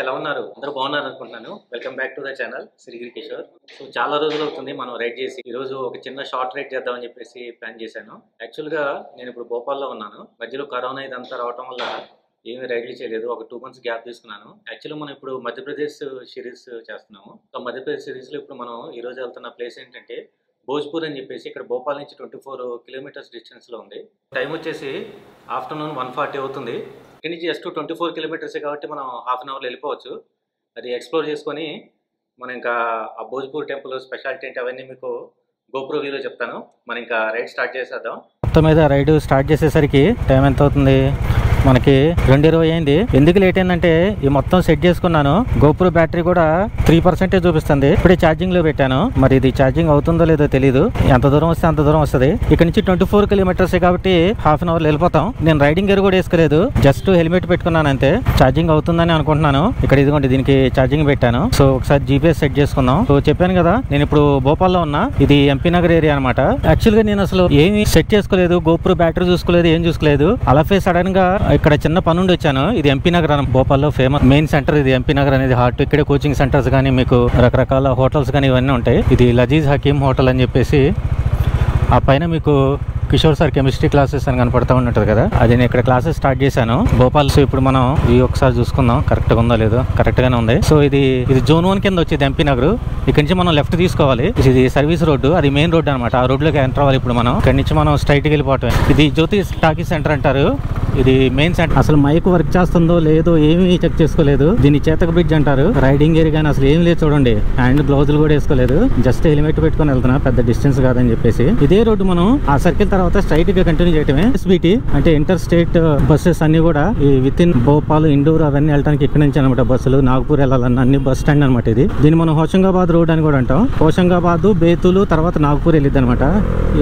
ఎలా ఉన్నారు? అందరూ బాగున్నారు అనుకుంటున్నాను. Welcome back to the channel Srigiri Kishore. So చాలా రోజులు అవుతుంది మనం రైడ్ చేసి. ఈ రోజు ఒక చిన్న షార్ట్ రైడ్ చేద్దామని చెప్పేసి ప్లాన్ చేశాను. యాక్చువల్గా నేను ఇప్పుడు భోపాల్లో ఉన్నాను. మధ్యలో కరోనా ఇదంతా రావటం వల్ల ఏమీ రైడ్లు చేయలేదు. ఒక 2 months గ్యాప్ తీసుకున్నాను. యాక్చువల్లీ మనం ఇప్పుడు మధ్యప్రదేశ్ సిరీస్ చేస్తున్నాము. సో మధ్యప్రదేశ్ సిరీస్లో ఇప్పుడు మనం ఈ రోజు వెళ్తున్న ప్లేస్ ఏంటంటే భోజ్పూర్ అని చెప్పేసి ఇక్కడ భోపాల్ నుంచి 24 kilometers డిస్టెన్స్లో ఉంది. టైం వచ్చేసి ఆఫ్టర్నూన్ 1:40 అవుతుంది. ఇక్కడి నుంచి జస్ట్ 24 kilometers కాబట్టి మనం హాఫ్ అన్ అవర్లో వెళ్ళిపోవచ్చు. అది ఎక్స్ప్లోర్ చేసుకొని మనం ఇంకా ఆ భోజ్పూర్ టెంపుల్ స్పెషాలిటీ ఏంటి అవన్నీ మీకు గోప్రో వ్యూలో చెప్తాను. మనం ఇంకా రైడ్ స్టార్ట్ చేసేద్దాం. మొత్తం మీద రైడ్ స్టార్ట్ చేసేసరికి టైం ఎంత అవుతుంది? మనకి 2:20 అయింది. ఎందుకు లేట్ అయిందంటే ఈ మొత్తం సెట్ చేసుకున్నాను. గోప్రో బ్యాటరీ కూడా 3% చూపిస్తుంది. ఇప్పుడే ఛార్జింగ్ లో పెట్టాను. మరి ఇది ఛార్జింగ్ అవుతుందో లేదో తెలియదు. ఎంత దూరం వస్తే అంత దూరం వస్తుంది. ఇక్కడ నుంచి 24 kilometers కాబట్టి హాఫ్ అన్ అవర్లో వెళ్ళిపోతాం. నేను రైడింగ్ గేర్ కూడా వేసుకోలేదు, జస్ట్ హెల్మెట్ పెట్టుకున్నాను అంతే. ఛార్జింగ్ అవుతుందని అనుకుంటున్నాను. ఇక్కడ ఇదిగోండి దీనికి ఛార్జింగ్ పెట్టాను. సో ఒకసారి జీపీఎస్ సెట్ చేసుకుందాం. సో చెప్పాను కదా నేను ఇప్పుడు భోపాల్లో ఉన్నా. ఇది ఎంపీ నగర్ ఏరియా అనమాట. యాక్చువల్ గా నేను అసలు ఏమి సెట్ చేసుకోలేదు, గోప్రో బ్యాటరీ చూసుకోలేదు, ఏం చూసుకోలేదు. అలాగే సడన్ గా ఇక్కడ చిన్న పని ఉండి వచ్చాను. ఇది ఎంపీ నగర్ అని భోపాల్లో ఫేమస్ మెయిన్ సెంటర్. ఇది ఎంపీ నగర్ అనేది హార్ట్. ఇక్కడే కోచింగ్ సెంటర్స్ కానీ మీకు రకరకాల హోటల్స్ కానీ ఇవన్నీ ఉంటాయి. ఇది లజీజ్ హకీమ్ హోటల్ అని చెప్పేసి ఆ పైన మీకు కిషోర్ సార్ కెమిస్ట్రీ క్లాసెస్ అని కనపడతా ఉంటుంది కదా, అది నేను ఇక్కడ క్లాసెస్ స్టార్ట్ చేశాను భోపాల్. సో ఇప్పుడు మనం ఈ ఒకసారి చూసుకుందాం కరెక్ట్గా ఉందో లేదో. కరెక్ట్ గానే ఉంది. సో ఇది Zone 1 కింద వచ్చేది ఎంపీ నగర్. ఇక్కడ నుంచి మనం లెఫ్ట్ తీసుకోవాలి. ఇది సర్వీస్ రోడ్డు, అది మెయిన్ రోడ్ అనమాట. ఆ రోడ్లోకి ఎంటర్ అవ్వాలి. ఇప్పుడు మనం ఇక్కడ నుంచి మనం స్ట్రైట్కి వెళ్ళిపోవటం. ఇది జ్యోతి టాకీ సెంటర్ అంటారు. ఇది మెయిన్ సెంటర్. అసలు మైక్ వర్క్ చేస్తుందో లేదో ఏమీ చెక్ చేసుకోలేదు. దీన్ని చేతక బ్రిడ్జ్ అంటారు. రైడింగ్ గేర్ కానీ అసలు ఏం లేదు చూడండి. హ్యాండ్ గ్లౌజులు కూడా వేసుకోలేదు, జస్ట్ హెల్మెట్ పెట్టుకొని వెళ్తున్నా. పెద్ద డిస్టెన్స్ కాదని చెప్పేసి. ఇదే రోడ్డు మనం ఆ సర్కిల్ తర్వాత స్ట్రైట్ గా కంటిన్యూ చేయటమే. ఎస్బిటి అంటే ఇంటర్ స్టేట్ బస్సెస్ అన్ని కూడా ఈ విత్ ఇన్ భోపాల్, ఇండోర్ అవన్నీ వెళ్ళడానికి ఇక్కడ నుంచి అనమాట బస్సులు. నాగపూర్ వెళ్ళాలన్న అన్ని బస్ స్టాండ్ అనమాట ఇది. దీన్ని మనం హోషంగాబాద్ రోడ్ అని కూడా అంటాం. హోషంగాబాద్, బేతులు, తర్వాత నాగపూర్ వెళ్ళిద్ది అనమాట.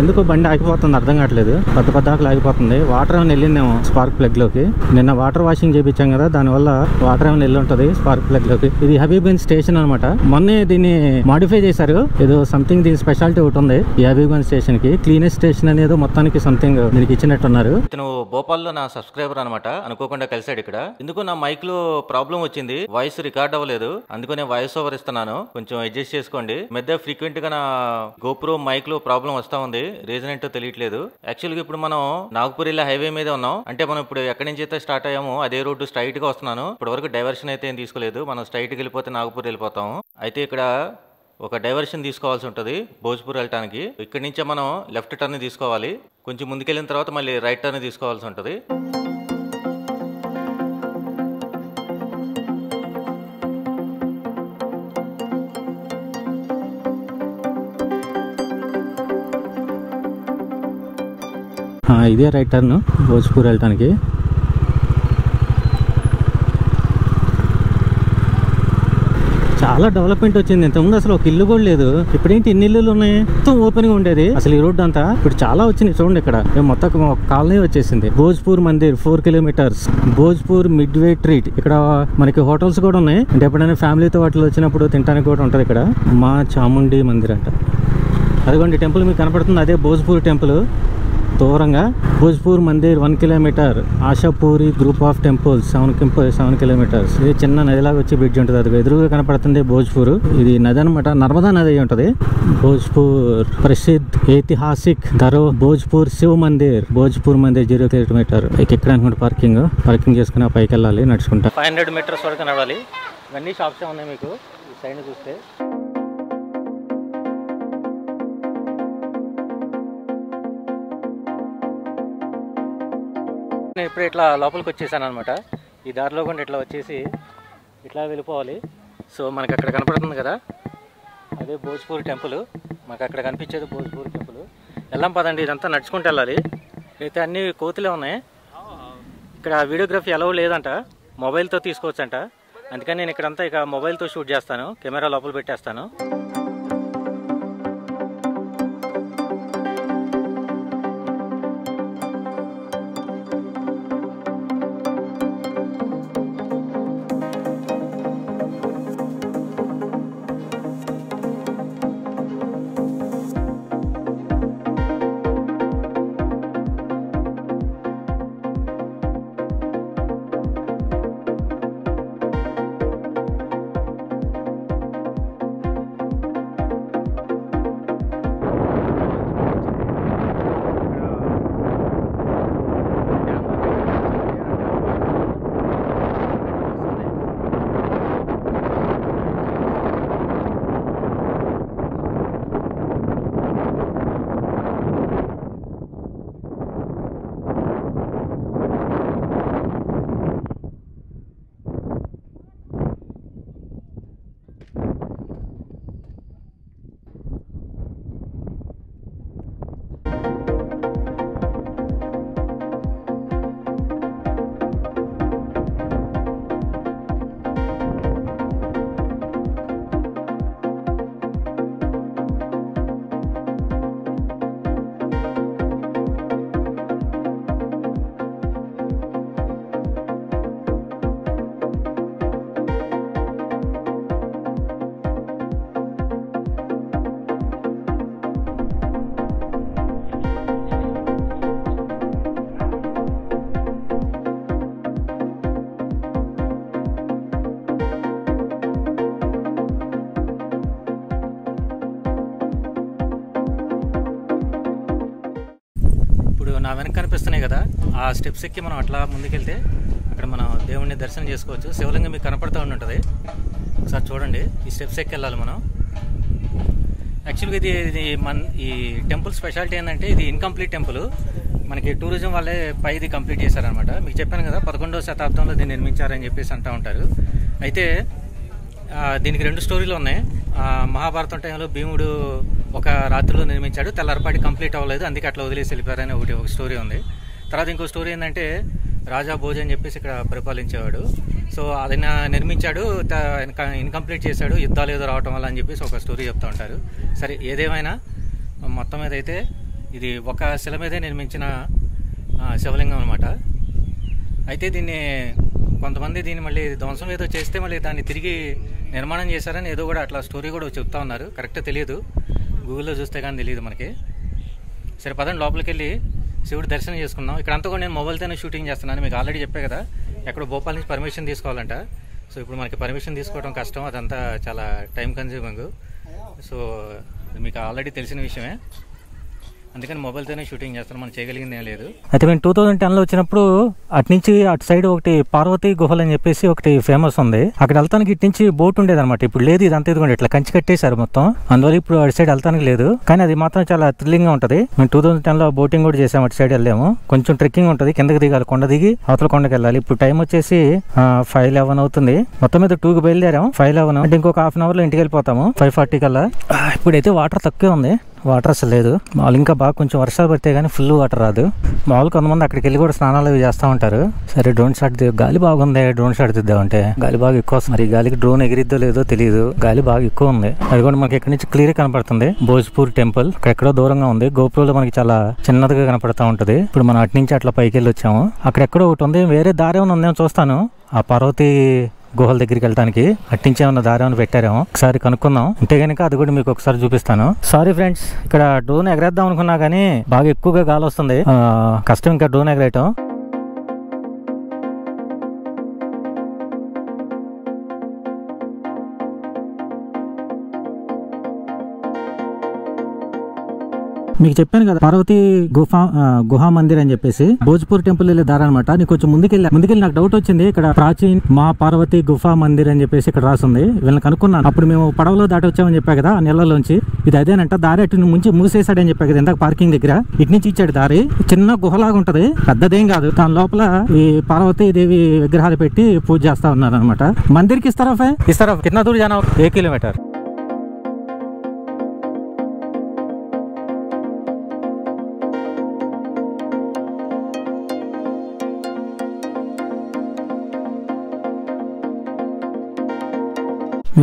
ఎందుకో బండి ఆగిపోతుంది అర్థం కావట్లేదు. పెద్ద ఆకులు ఆగిపోతుంది. వాటర్ ఏమైనా వెళ్ళిందేమో స్పార్క్ ప్లగ్ లోకి. నిన్న వాటర్ వాషింగ్ చేయించాం కదా, దానివల్ల వాటర్ ఏమైనా వెళ్ళి ఉంటుంది స్పార్క్ ప్లగ్ లోకి. ఇది హబీబ్గంజ్ స్టేషన్ అనమాట. మొన్నే దీన్ని మాడిఫై చేశారు. ఏదో సంథింగ్ దీని స్పెషాలిటీ ఒకటి ఉంది ఈ హబీబ్గంజ్ స్టేషన్ కి. క్లీనెస్ట్ స్టేషన్ అనేది మొత్తానికి సంథింగ్ దీనికి ఇచ్చినట్టున్నారు. ఇతను భోపాల్లో నా సబ్స్క్రైబర్ అనమాట. అనుకోకుండా కలిసాడు ఇక్కడ. ఎందుకు నా మైక్ లో ప్రాబ్లం వచ్చింది, వాయిస్ రికార్డ్ అవ్వలేదు. అందుకనే వాయిస్ ఓవర్ ఇస్తున్నాను, కొంచెం అడ్జస్ట్ చేసుకోండి. మధ్య ఫ్రీక్వెంట్ గా నా గోప్రో మైక్ లో ప్రాబ్లం వస్తా ఉంది. రీజన్ ఏంటో తెలియట్లేదు. యాక్చువల్ గా ఇప్పుడు మనం నాగపూర్ వెళ్ళే హైవే మీద ఉన్నాం. అంటే మనం ఇప్పుడు ఎక్కడి నుంచి అయితే స్టార్ట్ అయ్యామో అదే రోడ్డు స్ట్రైట్ గా వస్తున్నాను. ఇప్పటి వరకు డైవర్షన్ అయితే ఏం తీసుకోలేదు. మనం స్ట్రైట్ గా వెళ్ళిపోతే నాగపూర్ వెళ్ళిపోతాం. అయితే ఇక్కడ ఒక డైవర్షన్ తీసుకోవాల్సి ఉంటుంది భోజ్పూర్ వెళ్ళటానికి. ఇక్కడి నుంచే మనం లెఫ్ట్ టర్న్ తీసుకోవాలి. కొంచెం ముందుకెళ్ళిన తర్వాత మళ్ళీ రైట్ టర్న్ తీసుకోవాల్సి ఉంటుంది. ఇదే రైట్ టర్న్ భోజ్పూర్ వెళ్ళటానికి. చాలా డెవలప్మెంట్ వచ్చింది. ఇంతకుముందు అసలు ఒక ఇల్లు కూడా లేదు. ఇప్పుడేంటి ఇన్ని ఇల్లులు ఉన్నాయి. మొత్తం ఓపెన్ గా ఉండేది అసలు ఈ రోడ్డు అంతా. ఇప్పుడు చాలా వచ్చినాయి చూడండి. ఇక్కడ మొత్తం కాలనీ వచ్చేసింది. Bhojpur Mandir 4 kilometers. Bhojpur midway treat. ఇక్కడ మనకి హోటల్స్ కూడా ఉన్నాయి. అంటే ఎప్పుడైనా ఫ్యామిలీతో వాటిలో వచ్చినప్పుడు తినడానికి కూడా ఉంటుంది. ఇక్కడ మా చాముండి మందిర్ అంట. అదిగోండి టెంపుల్ మీకు కనపడుతుంది. అదే భోజ్పూర్ టెంపుల్. దూరంగా Bhojpur Mandir 1 kilometer. Ashapuri group of temples 7 kilometers. ఇది చిన్న నదిలాగా వచ్చి బ్రిడ్జ్ ఉంటుంది. అది ఎదురుగా కనపడుతుంది భోజ్పూర్. ఇది నది అనమాట, నర్మదా నది అయి ఉంటుంది. భోజ్పూర్ ప్రసిద్ధ ఐతిహాసిక్ ధరో భోజ్పూర్ శివ మందిర్. భోజ్పూర్ మందిర్ 0 kilometer. ఇక్కడ అనుకుంటే పార్కింగ్ చేసుకుని పైకి వెళ్ళాలి నడుచుకుంటా. 500 meters వరకు నడవాలి. ఇవన్నీ షాప్స్ ఉన్నాయి మీకు ఈ సైడ్ చూస్తే. నేను ఇప్పుడు ఇట్లా లోపలికి వచ్చేసాను అనమాట. ఈ దారిలో కూడా ఇట్లా వచ్చేసి ఇట్లా వెళ్ళిపోవాలి. సో మనకి అక్కడ కనపడుతుంది కదా, అదే భోజ్పూర్ టెంపుల్. మనకు అక్కడ కనిపించేది భోజ్పూర్ టెంపుల్. వెళ్ళాం పదండి. ఇదంతా నడుచుకుంటూ వెళ్ళాలి. అయితే అన్ని కోతులే ఉన్నాయి ఇక్కడ. వీడియోగ్రఫీ అలౌ లేదంట, మొబైల్తో తీసుకోవచ్చంట. అందుకని నేను ఇక్కడంతా ఇక మొబైల్తో షూట్ చేస్తాను. కెమెరా లోపల పెట్టేస్తాను. నా వెనక కనిపిస్తున్నాయి కదా, ఆ స్టెప్స్ ఎక్కి మనం అట్లా ముందుకెళ్తే అక్కడ మనం దేవుడిని దర్శనం చేసుకోవచ్చు. శివలింగం మీకు కనపడుతూ ఉంటుంది, ఒకసారి చూడండి. ఈ స్టెప్స్ ఎక్కి వెళ్ళాలి మనం. యాక్చువల్గా ఈ టెంపుల్ స్పెషాలిటీ ఏంటంటే ఇది ఇన్కంప్లీట్ టెంపుల్. మనకి టూరిజం వాళ్ళే పైది కంప్లీట్ చేశారనమాట. మీకు చెప్పాను కదా 11వ శతాబ్దంలో దీన్ని నిర్మించారని చెప్పేసి అంటూ ఉంటారు. అయితే దీనికి 2 స్టోరీలు ఉన్నాయి. మహాభారతం టైంలో భీముడు ఒక రాత్రిలో నిర్మించాడు, తెల్లారిపాటి కంప్లీట్ అవ్వలేదు, అందుకే అట్లా వదిలేసి వెళ్ళిపోయారని ఒక స్టోరీ ఉంది. తర్వాత ఇంకో స్టోరీ ఏంటంటే రాజా భోజ్ అని చెప్పేసి ఇక్కడ పరిపాలించేవాడు. సో అది నిర్మించాడు, ఇన్కంప్లీట్ చేశాడు, యుద్ధాలు ఏదో రావటం వల్ల అని చెప్పేసి ఒక స్టోరీ చెప్తూ ఉంటారు. సరే, ఏదేమైనా మొత్తం మీద అయితే ఇది ఒక శిల మీదే నిర్మించిన శివలింగం అనమాట. అయితే కొంతమంది దీన్ని మళ్ళీ ధ్వంసం ఏదో చేస్తే మళ్ళీ దాన్ని తిరిగి నిర్మాణం చేశారని ఏదో కూడా అట్లా స్టోరీ కూడా చెప్తా ఉన్నారు. కరెక్ట్గా తెలియదు, గూగుల్లో చూస్తే కానీ తెలియదు మనకి. సరే పదండి లోపలికి వెళ్ళి శివుడు దర్శనం చేసుకున్నాం. ఇక్కడంతా కూడా నేను మొబైల్తోనే షూటింగ్ చేస్తున్నాను. మీకు ఆల్రెడీ చెప్పే కదా ఎక్కడ భోపాల్ నుంచి పర్మిషన్ తీసుకోవాలంట. సో ఇప్పుడు మనకి పర్మిషన్ తీసుకోవడం కష్టం, అదంతా చాలా టైం కన్జ్యూమింగ్. సో మీకు ఆల్రెడీ తెలిసిన విషయమే, అందుకని మొబైల్తోనే షూటింగ్ చేస్తాను, మనం చేయగలిగింది ఏం లేదు. అయితే మేము 2010లో వచ్చినప్పుడు అటు సైడ్ ఒకటి పార్వతీ గుహలు అని చెప్పేసి ఒకటి ఫేమస్ ఉంది. అక్కడ వెళ్తానికి ఇటు నుంచి బోట్ ఉండేది అనమాట. ఇప్పుడు లేదు, ఇదంతా ఇదిగోండి ఇట్లా కంచి కట్టేశారు మొత్తం, అందువల్ల ఇప్పుడు అటు సైడ్ వెళ్తానికి లేదు. కానీ అది మాత్రం చాలా థ్రిల్లింగ్ గా ఉంటది. మేము 2010లో బోటింగ్ కూడా చేసాము, అటు సైడ్ వెళ్ళాము. కొంచెం ట్రెక్కింగ్ ఉంటుంది, కిందకి దిగాలి, కొండ దిగి అవతల కొండకి వెళ్ళాలి. ఇప్పుడు టైం వచ్చేసి 5:11 అవుతుంది. మొత్తం మీద 2కి బయలుదేరాం, 5:11 అంటే ఇంకొక హాఫ్ అన్ అవర్ లో ఇంటికి వెళ్ళిపోతాము 5:40 కల్లా. ఇప్పుడైతే వాటర్ తక్కువే ఉంది, వాటర్ అసలు లేదు. మామూలు ఇంకా బాగా కొంచెం వర్షాలు పడితే కానీ ఫుల్ వాటర్ రాదు. మామూలు కొంతమంది అక్కడికి వెళ్ళి కూడా స్నానాలు అవి చేస్తూ ఉంటారు. సరే డ్రోన్ షాట్ గాలి బాగుంది, డ్రోన్ షాట్ తీద్దామంటే గాలి బాగా ఎక్కువ వస్తుంది. మరి గాలికి డ్రోన్ ఎగిరిద్దో లేదో తెలియదు, గాలి బాగా ఎక్కువ ఉంది. అది కూడా మనకి ఇక్కడ నుంచి క్లియర్ కనపడుతుంది. భోజ్పూర్ టెంపుల్ అక్కడెక్కడో దూరంగా ఉంది, గోపురంలో మనకి చాలా చిన్నదిగా కనపడతా ఉంటది. ఇప్పుడు మనం అటు నుంచి అట్లా పైకి వెళ్ళి వచ్చాము. అక్కడెక్కడో ఒకటి ఉంది, వేరే దారి ఏమైనా ఉందేమో చూస్తాను. ఆ పార్వతీ గుహల దగ్గరికి వెళ్ళడానికి అట్టించే ఉన్న దారి ఏమైనా పెట్టారేమో ఒకసారి కనుక్కుందాం. ఉంటే కనుక అది కూడా మీకు ఒకసారి చూపిస్తాను. సారీ ఫ్రెండ్స్, ఇక్కడ డ్రోన్ ఎగరేద్దాం అనుకున్నా కానీ బాగా ఎక్కువగా గాలి వస్తుంది, కష్టం ఇంకా డ్రోన్ ఎగరేయటం. మీకు చెప్పాను కదా పార్వతీ గుహా మందిర్ అని చెప్పేసి, భోజ్పూర్ టెంపుల్ వెళ్ళే దారి అనమాట. నీకు కొంచెం ముందుకెళ్ళి నాకు డౌట్ వచ్చింది, ఇక్కడ ప్రాచీన్ మా పార్వతీ గుఫా మందిర్ అని చెప్పేసి ఇక్కడ రాసింది. వీళ్ళని కనుక్కున్నాను. అప్పుడు మేము పడవలో దాటి వచ్చామని చెప్పా కదా ఆ నెలలోంచి, ఇది అదేనంట. దారి అటు ముంచి మూసేసాడని చెప్పా కదా ఇందాక పార్కింగ్ దగ్గర. ఇటు నుంచి ఇచ్చాడు దారి, చిన్న గుహలాగా ఉంటది, పెద్దదేం కాదు. దాని లోపల ఈ పార్వతీదేవి విగ్రహాలు పెట్టి పూజ చేస్తా ఉన్నారు అనమాట. మందిర్కి ఇస్తారా కిतना दूर जाना 1 किलोमीटर.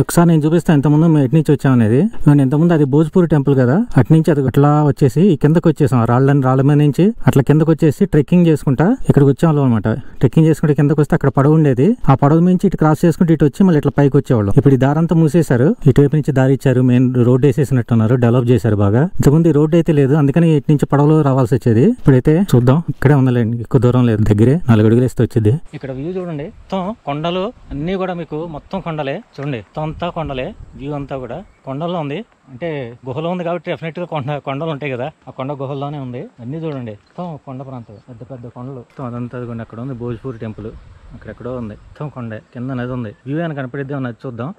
ఒకసారి నేను చూపిస్తాను ఇంతకుముందు మేము ఎటు నుంచి వచ్చామనేది. ఇంతకుముందు అది భోజ్పూర్ టెంపుల్ కదా, అటు నుంచి అది అట్లా వచ్చేసి కిందకి వచ్చేసాం. రాళ్ళ మీద నుంచి అట్లా కిందకి వచ్చేసి ట్రెక్కింగ్ చేసుకుంటా ఇక్కడికి వచ్చాము అనమాట. ట్రెక్కింగ్ చేసుకుంటే కిందకి వస్తే అక్కడ పడవ ఉండేది, ఆ పడవ నుంచి ఇటు క్రాస్ చేసుకుంటే ఇటు వచ్చి మళ్ళీ ఇట్లా పైకి వచ్చేవాళ్ళు. ఇప్పుడు ఈ దారి అంతా మూసేశారు, ఇటువైపు నుంచి దారి ఇచ్చారు, మెయిన్ రోడ్ వేసేసినట్టున్నారు, డెవలప్ చేశారు బాగా. ఇంతకుముందు ఈ రోడ్ అయితే లేదు, అందుకని ఇటు నుంచి పడవలో రావాల్సి వచ్చేది. ఇప్పుడైతే చూద్దాం, ఇక్కడే ఉందండి, ఎక్కువ దూరం లేదు, దగ్గరే 4 అడుగులు వేస్తే వచ్చింది. ఇక్కడ వ్యూ చూడండి, మొత్తం కొండలు అన్ని కూడా మీకు మొత్తం కొండలే చూడండి, అంతా కొండలే. వ్యూ అంతా కూడా కొండల్లో ఉంది, అంటే గుహలో ఉంది కాబట్టి డెఫినెట్ గా కొండలు ఉంటాయి కదా, ఆ కొండ గుహల్లోనే ఉంది. అన్ని చూడండి మొత్తం కొండ ప్రాంతం, పెద్ద పెద్ద కొండలు మొత్తం అదంతా. అక్కడ ఉంది భోజ్పూర్ టెంపుల్, అక్కడెక్కడో ఉంది, మొత్తం కొండే, కింద నది ఉంది. వ్యూ అని కనపడిద్దాం, నది చూద్దాం.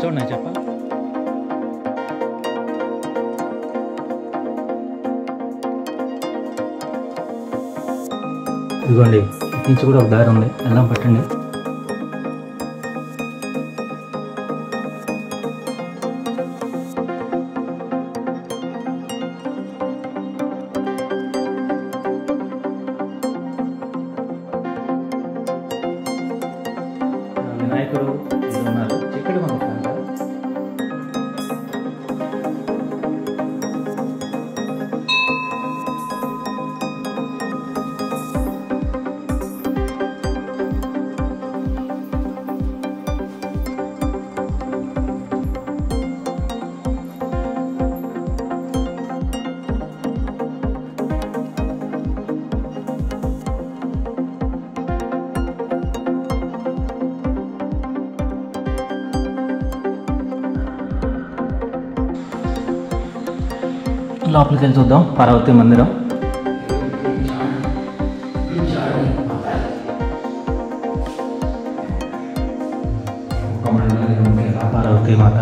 చూడండి చెప్పా, ఇదిగోండి ఇటు నుంచి కూడా ఒక దారి ఉంది, ఎలా పట్టండి. వినాయకుడు ఉన్నారు, ఇక్కడ లోపలికి వెళ్ళి చూద్దాం పార్వతీ మందిరం. పార్వతీ మాత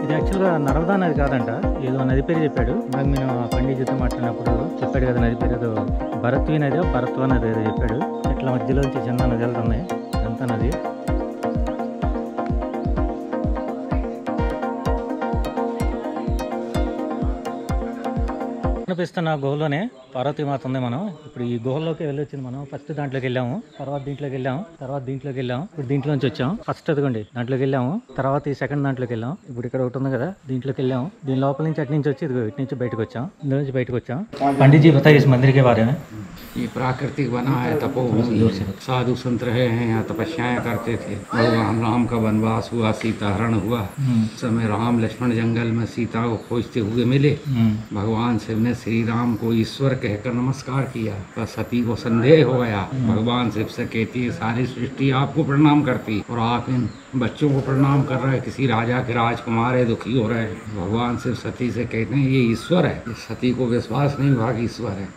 ఇది యాక్చువల్గా నర్మదా నది కాదంట, ఏదో నది పేరు చెప్పాడు. ఇందాక నేను పండితుతో మాట్లాడినప్పుడు చెప్పాడు కదా, నది పేరు ఏదో భరత్వీ నది భరత్వ నది ఏదో చెప్పాడు. ఇట్లా మధ్యలోంచి చిన్న నది వెళ్తున్నాయి, ఇదంతా నది. కనిపిస్తున్న గుహలోనే పార్వతీమాత ఉంది. మనం ఇప్పుడు ఈ గుహలోకి వెళ్ళొచ్చింది. మనం ఫస్ట్ దాంట్లోకి వెళ్ళాము, తర్వాత దీంట్లోకి వెళ్ళాము, తర్వాత దీంట్లోకి వెళ్ళాము, ఇప్పుడు దీంట్లో నుంచి వచ్చాము. ఫస్ట్ అదిగోండి దాంట్లోకి వెళ్ళాము, తర్వాత ఈ సెకండ్ దాంట్లోకి వెళ్ళాం. ఇప్పుడు ఇక్కడ ఒకటి ఉంది కదా, దీంట్లోకి వెళ్ళాము. దీని లోపల నుంచి అటు నుంచి వచ్చి ఇదిగో ఇటు నుంచి బయటకు వచ్చాం, ఇందులో నుంచి బయటకు వచ్చాం. पंडित जी बताइए इस मंदिर के बारे में। ये प्राकृतिक बना है, तपोभूमि। साधु संत रहे हैं यहाँ, तपस्याएं करते थे। भगवान राम का वनवास हुआ, सीता हरण हुआ, समय राम लक्ष्मण जंगल में सीता को खोजते हुए मिले। भगवान शिव ने श्री राम को ईश्वर कहकर नमस्कार किया, पर सती को संदेह हो गया। भगवान शिव से कहती है सारी सृष्टि आपको प्रणाम करती और आप इन बच्चों को प्रणाम कर रहे हैं, किसी राजा के राजकुमार है, दुखी हो रहे हैं। भगवान शिव सती से कहते हैं ये ईश्वर है। सती को विश्वास नहीं हुआ कि ईश्वर है।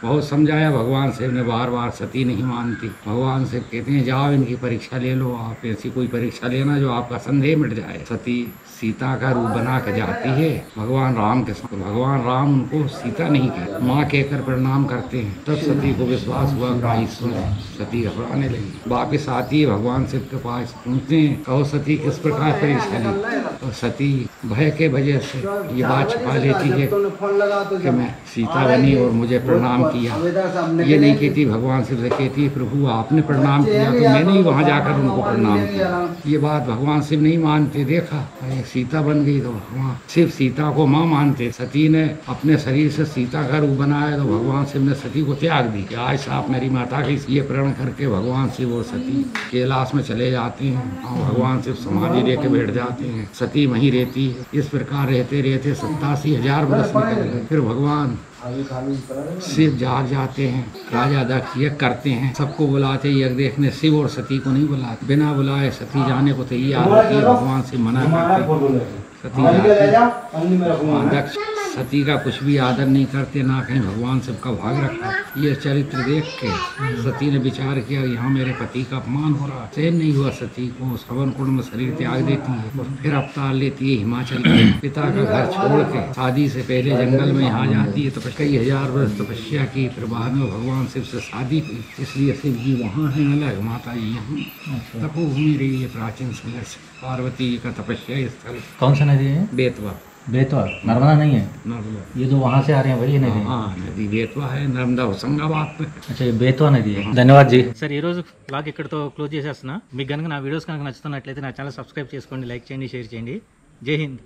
बहुत समझाया, भगवान शिव ने बार बार, सती नहीं मानती। भगवान शिव कहते हैं जाओ इनकी परीक्षा ले लो, आप ऐसी कोई परीक्षा लेना जो आपका संदेह मिट जाए। सती सीता का रूप बना के जाती है भगवान राम के साथ। भगवान राम उनको सीता नहीं कहते, माँ कहकर प्रणाम करते हैं। तब सती को विश्वास हुआ कि ईश्वर है। सती घबराने लगी, वापिस आती है, भगवान शिव के पास पूछते हैं कहो सती किस प्रकार परीक्षा ली। तो सती भय के वजह से ये बात छिपा लेती है कि मैं सीता बनी और मुझे प्रणाम किया। ये नहीं कहती, भगवान शिव से कहती है प्रभु आपने प्रणाम किया तो मैंने ही वहाँ जाकर उनको प्रणाम किया। ये बात भगवान शिव नहीं मानते। देखा सीता बन गई तो भगवान शिव सीता को माँ मानते। सती ने अपने शरीर से सीता का रूप बनाया तो भगवान शिव ने सती को त्याग दी। आज से आप मेरी माता की ये प्रण करके भगवान शिव और सती कैलाश में चले जाते हैं और भगवान शिव समाधि लेके बैठ जाते हैं। सती वहीं रहती है। इस प्रकार रहते रहते 87,000 वर्ष निकल गए। फिर भगवान शिव जाग जाते हैं, राजा दक्ष यज्ञ करते हैं, सबको बुलाते यज्ञ देखने। शिव और सती को नहीं बुलाते, बिना बुलाए सती जाने को तैयार होती है, भगवान से मना करते। सती दक्ष सती का कुछ भी आदर नहीं करते, ना कहीं भगवान शिव का भाग रखा। ये चरित्र देख के सती ने विचार किया यहाँ मेरे पति का अपमान हो रहा। सहन नहीं हुआ सती को, श्रवण कुंड में शरीर त्याग देती है और फिर अवतार लेती है हिमाचल के। पिता का घर छोड़ के शादी से पहले जंगल में यहाँ जाती है, तो कई हजार वर्ष तपस्या की, फिर बाद में भगवान शिव से शादी हुई। इसलिए शिव जी वहाँ है अलग, माता जी यहाँ। तपोभूमि रही है प्राचीन समय से, पार्वती का तपस्या स्थल। कौन सा नदी है? बेतवा। बेतवा नर्मदा नहीं है? नर्मदा। ये जो वहाँ से आ रहे हैं वही नदी? हाँ नदी बेतवा है, नर्मदा होशंगाबाद पे। अच्छा ये బేత్వా నది. ధన్యవాద్ జీ. సార్ ఈ రోజు బ్లాగ్ ఇక్కడితో క్లోజ్ చేసేస్తున్నా. మీకు కనుక నా వీడియోస్ కనుక నచ్చుతున్నట్లయితే నా ఛానల్ సబ్స్క్రైబ్ చేసుకోండి, లైక్ చేయండి, షేర్ చేయండి. జై హింద్.